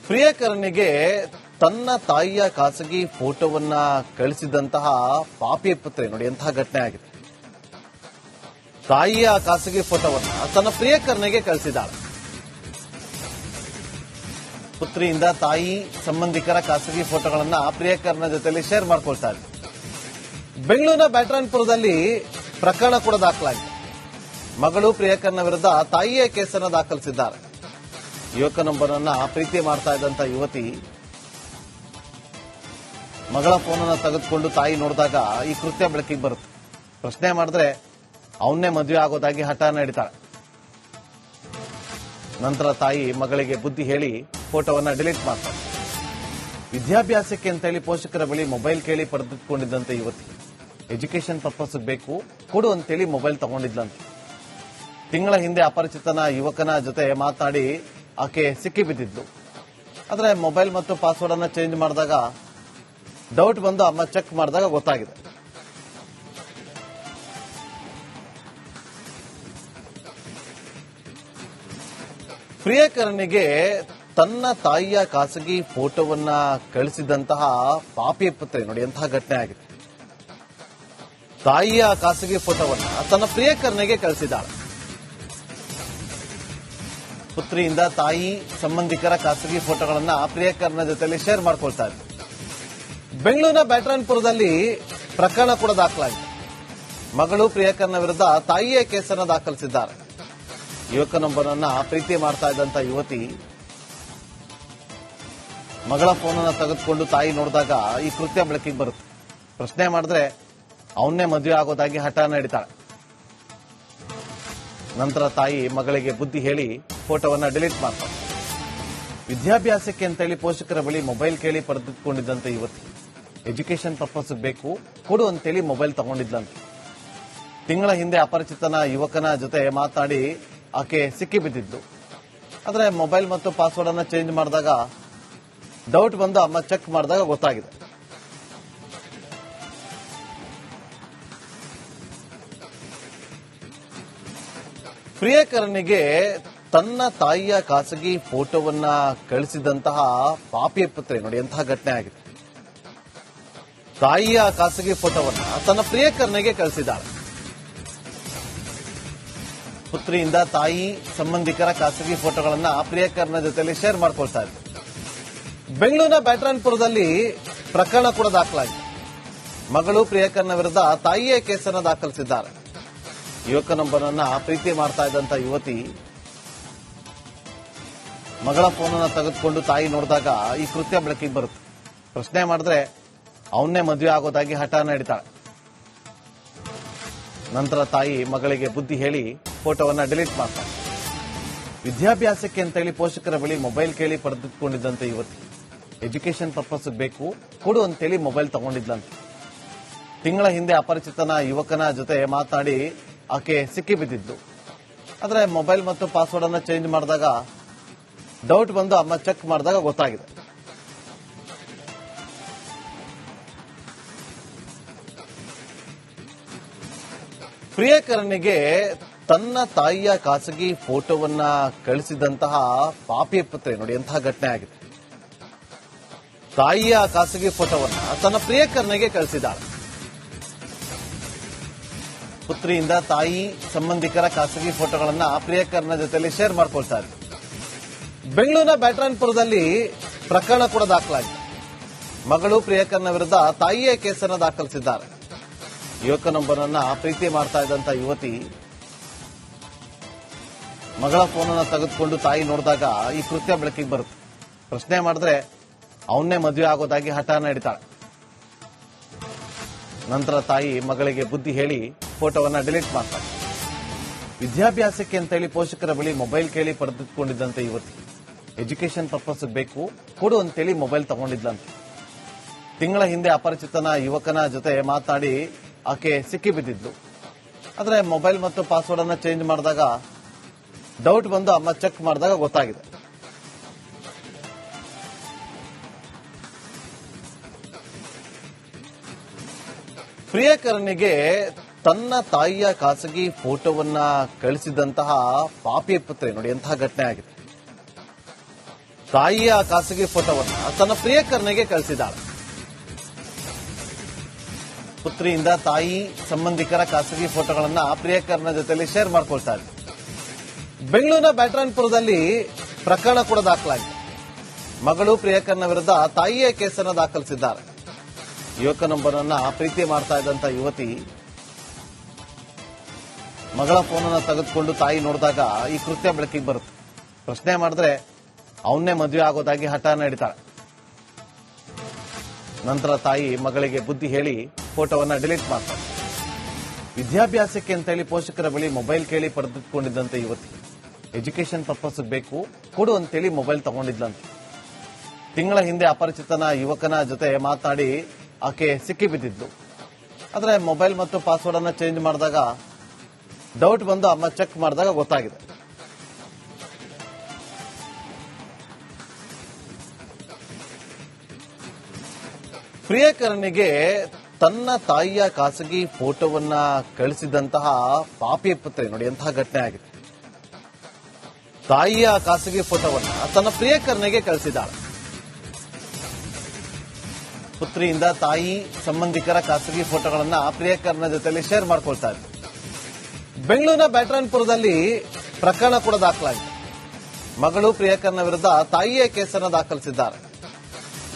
ಪ್ರಿಯಕರನಿಗೆ ತನ್ನ ತಾಯಿಯ ಖಾಸಗಿ ಫೋಟೋವನ್ನ ಕಳಿಸಿದಂತಹ ಪಾಪಿ ಪುತ್ರಿ ನೋಡಿ ಎಂತಹ ಘಟನೆ ಆಗಿದೆ. ತಾಯಿಯ ಖಾಸಗಿ ಫೋಟೋವನ್ನ ತನ್ನ ಪ್ರಿಯಕರನಿಗೆ ಕಳಿಸಿದ್ದಾಳೆ. ಪುತ್ರಿಯಿಂದ ತಾಯಿ ಸಂಬಂಧಿಕರ ಖಾಸಗಿ ಫೋಟೋಗಳನ್ನ ಪ್ರಿಯಕರನ ಜೊತೆಯಲ್ಲಿ ಶೇರ್ ಮಾಡ್ಕೊಳ್ತಾ ಇದ್ದಾರೆ. ಬೆಂಗಳೂರಿನ ಬ್ಯಾಟರಾಯನಪುರದಲ್ಲಿ ಪ್ರಕರಣ ಕೂಡ ದಾಖಲಾಗಿದೆ. ಮಗಳು ಪ್ರಿಯಕರನ ವಿರುದ್ಧ ತಾಯಿಯೇ ಕೇಸನ್ನು ದಾಖಲಿಸಿದ್ದಾರೆ. ಯುವಕನೊಬ್ಬನನ್ನ ಪ್ರೀತಿ ಮಾಡ್ತಾ ಇದ್ದಂತ ಯುವತಿ ಮಗಳ ಫೋನನ್ನು ತೆಗೆದುಕೊಂಡು ತಾಯಿ ನೋಡಿದಾಗ ಈ ಕೃತ್ಯ ಬೆಳಕಿಗೆ ಬರುತ್ತೆ. ಪ್ರಶ್ನೆ ಮಾಡಿದ್ರೆ ಅವನ್ನೇ ಮದುವೆ ಆಗೋದಾಗಿ ಹಠ ನಡೀತಾಳೆ. ನಂತರ ತಾಯಿ ಮಗಳಿಗೆ ಬುದ್ಧಿ ಹೇಳಿ ಫೋಟೋವನ್ನ ಡಿಲೀಟ್ ಮಾಡ್ತಾಳೆ. ವಿದ್ಯಾಭ್ಯಾಸಕ್ಕೆ ಅಂತೇಳಿ ಪೋಷಕರ ಬಳಿ ಮೊಬೈಲ್ ಕೇಳಿ ಪಡೆದುಕೊಂಡಿದ್ದಂತೆ ಯುವತಿ ಎಜುಕೇಶನ್ ಪರ್ಪಸ್ ಬೇಕು ಕೊಡು ಅಂತೇಳಿ ಮೊಬೈಲ್ ತಗೊಂಡಿದ್ಲಂತೆ. ತಿಂಗಳ ಹಿಂದೆ ಅಪರಿಚಿತನ ಯುವಕನ ಜೊತೆ ಮಾತನಾಡಿ ಆಕೆ ಸಿಕ್ಕಿ ಬಿದ್ದಿದ್ಲು. ಆದರೆ ಮೊಬೈಲ್ ಮತ್ತು ಪಾಸ್ವರ್ಡ್ ಅನ್ನ ಚೇಂಜ್ ಮಾಡಿದಾಗ ಡೌಟ್ ಬಂದು ಅಮ್ಮ ಚೆಕ್ ಮಾಡಿದಾಗ ಗೊತ್ತಾಗಿದೆ. ಪ್ರಿಯಕರನಿಗೆ ತನ್ನ ತಾಯಿಯ ಖಾಸಗಿ ಫೋಟೋವನ್ನ ಕಳಿಸಿದಂತಹ ಪಾಪಿ ಪುತ್ರಿ ನೋಡಿ ಎಂತಹ ಘಟನೆ ಆಗಿದೆ. ತಾಯಿಯ ಖಾಸಗಿ ಫೋಟೋವನ್ನ ತನ್ನ ಪ್ರಿಯಕರನಿಗೆ ಕಳಿಸಿದ್ದಾಳೆ. ಪುತ್ರಿಯಿಂದ ತಾಯಿ ಸಂಬಂಧಿಕರ ಖಾಸಗಿ ಫೋಟೋಗಳನ್ನ ಪ್ರಿಯಕರನ ಜೊತೆಯಲ್ಲಿ ಶೇರ್ ಮಾಡ್ಕೊಳ್ತಾ ಇದ್ದಾರೆ. ಬೆಂಗಳೂರಿನ ಬ್ಯಾಟರಾಯನಪುರದಲ್ಲಿ ಪ್ರಕರಣ ಕೂಡ ದಾಖಲಾಗಿದೆ. ಮಗಳು ಪ್ರಿಯಕರನ ವಿರುದ್ಧ ತಾಯಿಯೇ ಕೇಸನ್ನು ದಾಖಲಿಸಿದ್ದಾರೆ. ಯುವಕನೊಬ್ಬನನ್ನ ಪ್ರೀತಿ ಮಾಡ್ತಾ ಇದ್ದಂತ ಯುವತಿ ಮಗಳ ಫೋನನ್ನು ತೆಗೆದುಕೊಂಡು ತಾಯಿ ನೋಡಿದಾಗ ಈ ಕೃತ್ಯ ಬೆಳಕಿಗೆ ಬರುತ್ತೆ. ಪ್ರಶ್ನೆ ಮಾಡಿದ್ರೆ ಅವನ್ನೇ ಮದುವೆ ಆಗೋದಾಗಿ ಹಠ ನಡೀತಾಳೆ. ನಂತರ ತಾಯಿ ಮಗಳಿಗೆ ಬುದ್ಧಿ ಹೇಳಿ ಫೋಟೋವನ್ನ ಡಿಲೀಟ್ ಮಾಡ್ತಾಳೆ. ವಿದ್ಯಾಭ್ಯಾಸಕ್ಕೆ ಅಂತೇಳಿ ಪೋಷಕರ ಬಳಿ ಮೊಬೈಲ್ ಕೇಳಿ ಪಡೆದುಕೊಂಡಿದ್ದಂತೆ ಯುವತಿ ಎಜುಕೇಶನ್ ಪರ್ಪಸ್ ಬೇಕು ಕೊಡು ಅಂತೇಳಿ ಮೊಬೈಲ್ ತಗೊಂಡಿದ್ಲಂತೆ. ತಿಂಗಳ ಹಿಂದೆ ಅಪರಿಚಿತನ ಯುವಕನ ಜೊತೆ ಮಾತನಾಡಿ ಆಕೆ ಸಿಕ್ಕಿ ಬಿದ್ದಿದ್ಲು. ಆದರೆ ಮೊಬೈಲ್ ಮತ್ತು ಪಾಸ್ವರ್ಡ್ ಅನ್ನ ಚೇಂಜ್ ಮಾಡಿದಾಗ ಡೌಟ್ ಬಂದು ಅಮ್ಮ ಚೆಕ್ ಮಾಡಿದಾಗ ಗೊತ್ತಾಗಿದೆ. ಪ್ರಿಯಕರನಿಗೆ ತನ್ನ ತಾಯಿಯ ಖಾಸಗಿ ಫೋಟೋವನ್ನ ಕಳಿಸಿದಂತಹ ಪಾಪಿ ಪುತ್ರಿ ನೋಡಿ ಎಂತಹ ಘಟನೆ ಆಗಿದೆ. ತಾಯಿಯ ಖಾಸಗಿ ಫೋಟೋವನ್ನ ತನ್ನ ಪ್ರಿಯಕರನಿಗೆ ಕಳಿಸಿದ್ದಾಳೆ. ಪುತ್ರಿಯಿಂದ ತಾಯಿ ಸಂಬಂಧಿಕರ ಖಾಸಗಿ ಫೋಟೋಗಳನ್ನ ಪ್ರಿಯಕರನ ಜೊತೆಯಲ್ಲಿ ಶೇರ್ ಮಾಡ್ಕೊಳ್ತಾ ಇದ್ದಾರೆ. ಬೆಂಗಳೂರಿನ ಬ್ಯಾಟರಾಯನಪುರದಲ್ಲಿ ಪ್ರಕರಣ ಕೂಡ ದಾಖಲಾಗಿದೆ. ಮಗಳು ಪ್ರಿಯಕರನ ವಿರುದ್ಧ ತಾಯಿಯೇ ಕೇಸನ್ನು ದಾಖಲಿಸಿದ್ದಾರೆ. ಯುವಕನೊಬ್ಬನನ್ನ ಪ್ರೀತಿ ಮಾಡ್ತಾ ಇದ್ದಂತ ಯುವತಿ ಮಗಳ ಫೋನನ್ನು ತೆಗೆದುಕೊಂಡು ತಾಯಿ ನೋಡಿದಾಗ ಈ ಕೃತ್ಯ ಬೆಳಕಿಗೆ ಬರುತ್ತೆ. ಪ್ರಶ್ನೆ ಮಾಡಿದ್ರೆ ಅವನ್ನೇ ಮದುವೆ ಆಗೋದಾಗಿ ಹಠ ನಡೀತಾಳೆ. ನಂತರ ತಾಯಿ ಮಗಳಿಗೆ ಬುದ್ಧಿ ಹೇಳಿ ಫೋಟೋವನ್ನ ಡಿಲೀಟ್ ಮಾಡ್ತಾಳೆ. ವಿದ್ಯಾಭ್ಯಾಸಕ್ಕೆ ಅಂತೇಳಿ ಪೋಷಕರ ಬಳಿ ಮೊಬೈಲ್ ಕೇಳಿ ಪಡೆದುಕೊಂಡಿದ್ದಂತೆ ಯುವತಿ ಎಜುಕೇಶನ್ ಪರ್ಪಸ್ ಬೇಕು ಕೊಡು ಅಂತೇಳಿ ಮೊಬೈಲ್ ತಗೊಂಡಿದ್ಲಂತೆ. ತಿಂಗಳ ಹಿಂದೆ ಅಪರಿಚಿತನ ಯುವಕನ ಜೊತೆ ಮಾತನಾಡಿ ಆಕೆ ಸಿಕ್ಕಿ ಬಿದ್ದಿದ್ಲು. ಆದರೆ ಮೊಬೈಲ್ ಮತ್ತು ಪಾಸ್ವರ್ಡ್ ಅನ್ನ ಚೇಂಜ್ ಮಾಡಿದಾಗ ಡೌಟ್ ಬಂದು ಅಮ್ಮ ಚೆಕ್ ಮಾಡಿದಾಗ ಗೊತ್ತಾಗಿದೆ. ಪ್ರಿಯಕರನಿಗೆ ತನ್ನ ತಾಯಿಯ ಖಾಸಗಿ ಫೋಟೋವನ್ನ ಕಳಿಸಿದಂತಹ ಪಾಪಿ ಪುತ್ರಿ ನೋಡಿ ಎಂತಹ ಘಟನೆ ಆಗಿದೆ. ತಾಯಿಯ ಖಾಸಗಿ ಫೋಟೋವನ್ನ ತನ್ನ ಪ್ರಿಯಕರನಿಗೆ ಕಳಿಸಿದ್ದಾಳೆ. ಪುತ್ರಿಯಿಂದ ತಾಯಿ ಸಂಬಂಧಿಕರ ಖಾಸಗಿ ಫೋಟೋಗಳನ್ನ ಪ್ರಿಯಕರನ ಜೊತೆಯಲ್ಲಿ ಶೇರ್ ಮಾಡ್ಕೊಳ್ತಾ ಇದ್ದಾರೆ. ಬೆಂಗಳೂರಿನ ಬ್ಯಾಟರಾಯನಪುರದಲ್ಲಿ ಪ್ರಕರಣ ಕೂಡ ದಾಖಲಾಗಿದೆ. ಮಗಳು ಪ್ರಿಯಕರನ ವಿರುದ್ಧ ತಾಯಿಯೇ ಕೇಸನ್ನು ದಾಖಲಿಸಿದ್ದಾರೆ. ಯುವಕನೊಬ್ಬನನ್ನ ಪ್ರೀತಿ ಮಾಡ್ತಾ ಇದ್ದಂತ ಯುವತಿ ಮಗಳ ಫೋನನ್ನು ತೆಗೆದುಕೊಂಡು ತಾಯಿ ನೋಡಿದಾಗ ಈ ಕೃತ್ಯ ಬೆಳಕಿಗೆ ಬರುತ್ತೆ. ಪ್ರಶ್ನೆ ಮಾಡಿದ್ರೆ ಅವನ್ನೇ ಮದುವೆ ಆಗೋದಾಗಿ ಹಠ ನಡೀತಾಳೆ. ನಂತರ ತಾಯಿ ಮಗಳಿಗೆ ಬುದ್ಧಿ ಹೇಳಿ ಫೋಟೋವನ್ನ ಡಿಲೀಟ್ ಮಾಡ್ತಾಳೆ. ವಿದ್ಯಾಭ್ಯಾಸಕ್ಕೆ ಅಂತೇಳಿ ಪೋಷಕರ ಬಳಿ ಮೊಬೈಲ್ ಕೇಳಿ ಪಡೆದುಕೊಂಡಿದ್ದಂತೆ ಯುವತಿ ಎಜುಕೇಶನ್ ಪರ್ಪಸ್ ಬೇಕು ಕೊಡು ಅಂತೇಳಿ ಮೊಬೈಲ್ ತಗೊಂಡಿದ್ಲಂತೆ. ತಿಂಗಳ ಹಿಂದೆ ಅಪರಿಚಿತನ ಯುವಕನ ಜೊತೆ ಮಾತನಾಡಿ ಆಕೆ ಸಿಕ್ಕಿ ಬಿದ್ದಿದ್ಲು. ಆದರೆ ಮೊಬೈಲ್ ಮತ್ತು ಪಾಸ್ವರ್ಡ್ ಅನ್ನ ಚೇಂಜ್ ಮಾಡಿದಾಗ ಡೌಟ್ ಬಂದು ಅಮ್ಮ ಚೆಕ್ ಮಾಡಿದಾಗ ಗೊತ್ತಾಗಿದೆ. ಪ್ರಿಯಕರನಿಗೆ ತನ್ನ ತಾಯಿಯ ಖಾಸಗಿ ಫೋಟೋವನ್ನ ಕಳಿಸಿದಂತಹ ಪಾಪಿ ಪುತ್ರಿ ನೋಡಿ ಎಂತಹ ಘಟನೆ ಆಗಿದೆ. ತಾಯಿಯ ಖಾಸಗಿ ಫೋಟೋವನ್ನ ತನ್ನ ಪ್ರಿಯಕರನಿಗೆ ಕಳಿಸಿದ್ದಾಳೆ. ಪುತ್ರಿಯಿಂದ ತಾಯಿ ಸಂಬಂಧಿಕರ ಖಾಸಗಿ ಫೋಟೋಗಳನ್ನ ಪ್ರಿಯಕರನ ಜೊತೆಯಲ್ಲಿ ಶೇರ್ ಮಾಡ್ಕೊಳ್ತಾ ಇದ್ದಾರೆ. ಬೆಂಗಳೂರಿನ ಬ್ಯಾಟರಾಯನಪುರದಲ್ಲಿ ಪ್ರಕರಣ ಕೂಡ ದಾಖಲಾಗಿದೆ. ಮಗಳು ಪ್ರಿಯಕರನ ವಿರುದ್ಧ ತಾಯಿಯೇ ಕೇಸನ್ನು ದಾಖಲಿಸಿದ್ದಾರೆ. ಯುವಕನೊಬ್ಬನನ್ನ ಪ್ರೀತಿ ಮಾಡ್ತಾ ಇದ್ದಂತ ಯುವತಿ ಮಗಳ ಫೋನನ್ನು ತೆಗೆದುಕೊಂಡು ತಾಯಿ ನೋಡಿದಾಗ ಈ ಕೃತ್ಯ ಬೆಳಕಿಗೆ ಬರುತ್ತೆ. ಪ್ರಶ್ನೆ ಮಾಡಿದ್ರೆ ಅವನ್ನೇ ಮದುವೆ ಆಗೋದಾಗಿ ಹಠ ನಡೀತಾಳೆ. ನಂತರ ತಾಯಿ ಮಗಳಿಗೆ ಬುದ್ಧಿ ಹೇಳಿ ಫೋಟೋವನ್ನ ಡಿಲೀಟ್ ಮಾಡ್ತಾರೆ. ವಿದ್ಯಾಭ್ಯಾಸಕ್ಕೆ ಅಂತ ಹೇಳಿ ಪೋಷಕರ ಬಳಿ ಮೊಬೈಲ್ ಕೇಳಿ ಪಡೆದುಕೊಂಡಿದ್ದಂತೆ ಯುವತಿ ಎಜುಕೇಶನ್ ಪರ್ಪಸ್ ಬೇಕು ಕೊಡು ಅಂತೇಳಿ ಮೊಬೈಲ್ ತಗೊಂಡಿದ್ದಂತೆ. ತಿಂಗಳ ಹಿಂದೆ ಅಪರಿಚಿತನ ಯುವಕನ ಜೊತೆ ಮಾತನಾಡಿ ಆಕೆ ಸಿಕ್ಕಿಬಿದ್ದಿದ್ಲು. ಆದರೆ ಮೊಬೈಲ್ ಮತ್ತು ಪಾಸ್ವರ್ಡ್ ಅನ್ನ ಚೇಂಜ್ ಮಾಡಿದಾಗ ಡೌಟ್ ಬಂದು ಅಮ್ಮ ಚೆಕ್ ಮಾಡಿದಾಗ ಗೊತ್ತಾಗಿದೆ. ಪ್ರಿಯಕರನಿಗೆ ತನ್ನ ತಾಯಿಯ ಖಾಸಗಿ ಫೋಟೋವನ್ನ ಕಳಿಸಿದಂತಹ ಪಾಪಿ ಪುತ್ರಿ ನೋಡಿ ಎಂತಹ ಘಟನೆ ಆಗಿದೆ. ತಾಯಿಯ ಖಾಸಗಿ ಫೋಟೋವನ್ನ ತನ್ನ ಪ್ರಿಯಕರನಿಗೆ ಕಳಿಸಿದ್ದಾಳೆ. ಪುತ್ರಿಯಿಂದ ತಾಯಿ ಸಂಬಂಧಿಕರ ಖಾಸಗಿ ಫೋಟೋಗಳನ್ನ ಪ್ರಿಯಕರನ ಜೊತೆಯಲ್ಲಿ ಶೇರ್ ಮಾಡ್ಕೊಳ್ತಾ ಇದ್ದಾರೆ. ಬೆಂಗಳೂರಿನ ಬ್ಯಾಟರಾಯನಪುರದಲ್ಲಿ ಪ್ರಕರಣ ಕೂಡ ದಾಖಲಾಗಿದೆ. ಮಗಳು ಪ್ರಿಯಕರನ ವಿರುದ್ಧ ತಾಯಿಯೇ ಕೇಸನ್ನು ದಾಖಲಿಸಿದ್ದಾರೆ.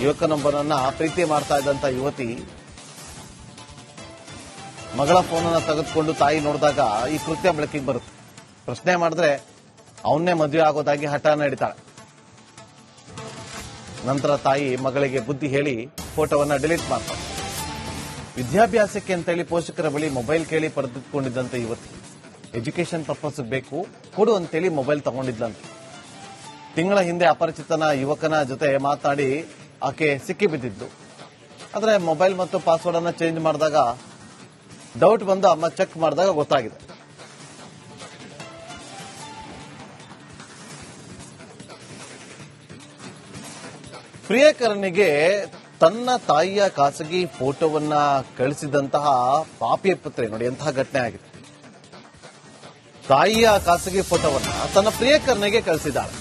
ಯುವಕನೊಬ್ಬನನ್ನ ಪ್ರೀತಿ ಮಾಡ್ತಾ ಇದ್ದಂತ ಯುವತಿ ಮಗಳ ಫೋನನ್ನು ತೆಗೆದುಕೊಂಡು ತಾಯಿ ನೋಡಿದಾಗ ಈ ಕೃತ್ಯ ಬೆಳಕಿಗೆ ಬರುತ್ತೆ. ಪ್ರಶ್ನೆ ಮಾಡಿದ್ರೆ ಅವನ್ನೇ ಮದುವೆ ಆಗೋದಾಗಿ ಹಠ ನಡೀತಾಳೆ. ನಂತರ ತಾಯಿ ಮಗಳಿಗೆ ಬುದ್ಧಿ ಹೇಳಿ ಫೋಟೋವನ್ನ ಡಿಲೀಟ್ ಮಾಡ್ತಾರೆ. ವಿದ್ಯಾಭ್ಯಾಸಕ್ಕೆ ಅಂತೇಳಿ ಪೋಷಕರ ಬಳಿ ಮೊಬೈಲ್ ಕೇಳಿ ಪಡೆದುಕೊಂಡಿದ್ದಂತೆ ಯುವತಿ ಎಜುಕೇಶನ್ ಪರ್ಪಸ್ ಬೇಕು ಕೊಡು ಅಂತೇಳಿ ಮೊಬೈಲ್ ತಗೊಂಡಿದ್ದಂತೆ. ತಿಂಗಳ ಹಿಂದೆ ಅಪರಿಚಿತನ ಯುವಕನ ಜೊತೆ ಮಾತನಾಡಿ ಆಕೆ ಸಿಕ್ಕಿಬಿದ್ದಿದ್ಲು. ಆದರೆ ಮೊಬೈಲ್ ಮತ್ತು ಪಾಸ್ವರ್ಡ್ ಅನ್ನ ಚೇಂಜ್ ಮಾಡಿದಾಗ ಡೌಟ್ ಬಂದು ಅಮ್ಮ ಚೆಕ್ ಮಾಡಿದಾಗ ಗೊತ್ತಾಗಿದೆ. ಪ್ರಿಯಕರನಿಗೆ ತನ್ನ ತಾಯಿಯ ಖಾಸಗಿ ಫೋಟೋವನ್ನ ಕಳಿಸಿದಂತಹ ಪಾಪಿ ಪುತ್ರಿ ನೋಡಿ ಎಂತಹ ಘಟನೆ ಆಗಿದೆ. ತಾಯಿಯ ಖಾಸಗಿ ಫೋಟೋವನ್ನ ತನ್ನ ಪ್ರಿಯಕರನಿಗೆ ಕಳಿಸಿದ್ದಾಳೆ.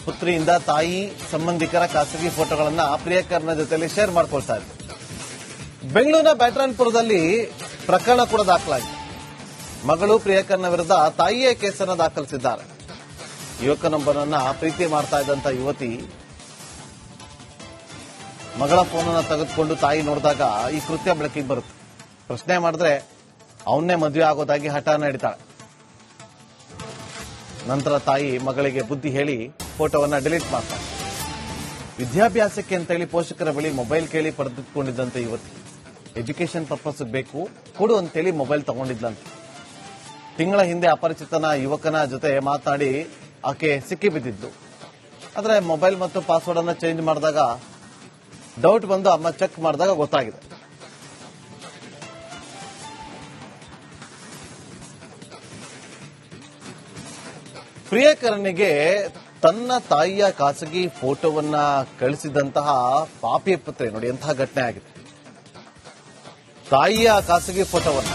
ಪುತ್ರಿಯಿಂದ ತಾಯಿ ಸಂಬಂಧಿಕರ ಖಾಸಗಿ ಫೋಟೋಗಳನ್ನ ಪ್ರಿಯಕರನ ಜೊತೆಯಲ್ಲಿ ಶೇರ್ ಮಾಡ್ಕೊಳ್ತಾ ಇದ್ದಾರೆ. ಬೆಂಗಳೂರಿನ ಬ್ಯಾಟರಾಯನಪುರದಲ್ಲಿ ಪ್ರಕರಣ ಕೂಡ ದಾಖಲಾಗಿದೆ. ಮಗಳು ಪ್ರಿಯಕರನ ವಿರುದ್ಧ ತಾಯಿಯೇ ಕೇಸನ್ನು ದಾಖಲಿಸಿದ್ದಾರೆ. ಯುವಕನೊಬ್ಬನನ್ನ ಪ್ರೀತಿ ಮಾಡ್ತಾ ಇದ್ದಂತ ಯುವತಿ ಮಗಳ ಫೋನನ್ನು ತೆಗೆದುಕೊಂಡು ತಾಯಿ ನೋಡಿದಾಗ ಈ ಕೃತ್ಯ ಬೆಳಕಿಗೆ ಬರುತ್ತೆ. ಪ್ರಶ್ನೆ ಮಾಡಿದ್ರೆ ಅವನ್ನೇ ಮದುವೆ ಆಗೋದಾಗಿ ಹಠ ನಡೀತಾಳೆ. ನಂತರ ತಾಯಿ ಮಗಳಿಗೆ ಬುದ್ಧಿ ಹೇಳಿ ಫೋಟೋವನ್ನ ಡಿಲೀಟ್ ಮಾಡ್ತಾರೆ. ವಿದ್ಯಾಭ್ಯಾಸಕ್ಕೆ ಅಂತೇಳಿ ಪೋಷಕರ ಬಳಿ ಮೊಬೈಲ್ ಕೇಳಿ ಪಡೆದುಕೊಂಡಿದ್ದಂತೆ ಯುವತಿ ಎಜುಕೇಶನ್ ಪರ್ಪಸ್ ಬೇಕು ಕೊಡು ಅಂತೇಳಿ ಮೊಬೈಲ್ ತಗೊಂಡಿದ್ದಂತೆ. ತಿಂಗಳ ಹಿಂದೆ ಅಪರಿಚಿತನ ಯುವಕನ ಜೊತೆ ಮಾತನಾಡಿ ಆಕೆ ಸಿಕ್ಕಿಬಿದ್ದಿದ್ಲು. ಆದರೆ ಮೊಬೈಲ್ ಮತ್ತು ಪಾಸ್ವರ್ಡ್ ಅನ್ನ ಚೇಂಜ್ ಮಾಡಿದಾಗ ಡೌಟ್ ಬಂದು ಅಮ್ಮ ಚೆಕ್ ಮಾಡಿದಾಗ ಗೊತ್ತಾಗಿದೆ. ಪ್ರಿಯಕರನಿಗೆ ತನ್ನ ತಾಯಿಯ ಖಾಸಗಿ ಫೋಟೋವನ್ನ ಕಳಿಸಿದಂತಹ ಪಾಪಿ ಪುತ್ರಿ ನೋಡಿ ಎಂತಹ ಘಟನೆ ಆಗಿದೆ. ತಾಯಿಯ ಖಾಸಗಿ ಫೋಟೋವನ್ನ